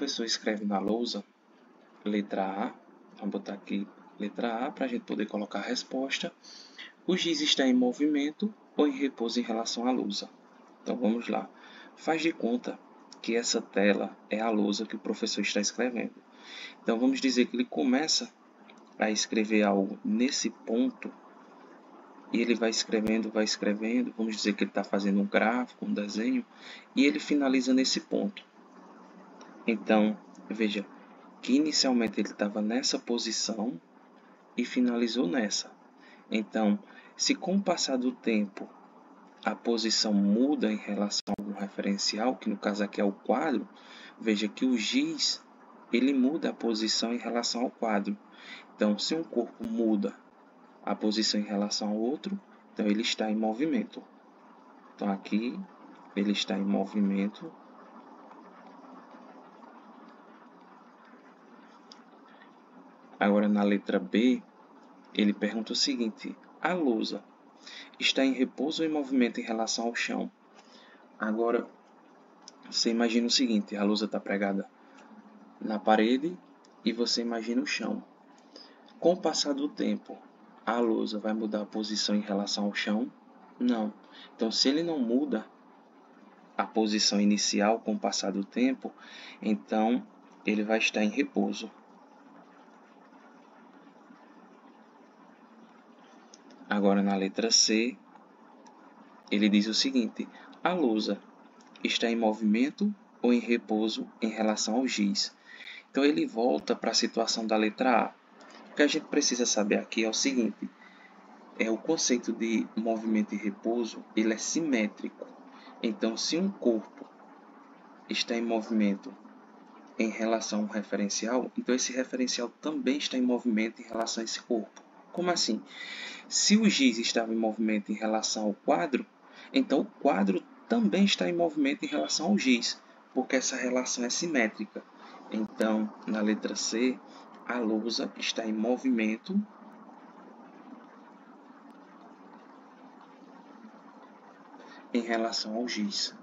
professor escreve na lousa, letra A, vamos botar aqui letra A para a gente poder colocar a resposta. O giz está em movimento ou em repouso em relação à lousa? Então vamos lá. Faz de conta que essa tela é a lousa que o professor está escrevendo. Então vamos dizer que ele começa a escrever algo nesse ponto e ele vai escrevendo, vamos dizer que ele está fazendo um gráfico, um desenho, e ele finaliza nesse ponto. Então, veja que inicialmente ele estava nessa posição e finalizou nessa. Então, se com o passar do tempo a posição muda em relação a algum referencial, que no caso aqui é o quadro, veja que o giz ele muda a posição em relação ao quadro. Então, se um corpo muda a posição em relação ao outro, então ele está em movimento. Então aqui ele está em movimento. Agora na letra B, ele pergunta o seguinte: a lousa está em repouso ou em movimento em relação ao chão? Agora você imagina o seguinte: a lousa está pregada na parede e você imagina o chão. Com o passar do tempo, a lousa vai mudar a posição em relação ao chão? Não. Então, se ele não muda a posição inicial com o passar do tempo, então ele vai estar em repouso. Agora, na letra C, ele diz o seguinte: a lousa está em movimento ou em repouso em relação ao giz? Então, ele volta para a situação da letra A. O que a gente precisa saber aqui é o seguinte: o conceito de movimento e repouso ele é simétrico. Então, se um corpo está em movimento em relação a um referencial, então esse referencial também está em movimento em relação a esse corpo. Como assim? Se o giz estava em movimento em relação ao quadro, então o quadro também está em movimento em relação ao giz, porque essa relação é simétrica. Então, na letra C, a lousa está em movimento em relação ao giz.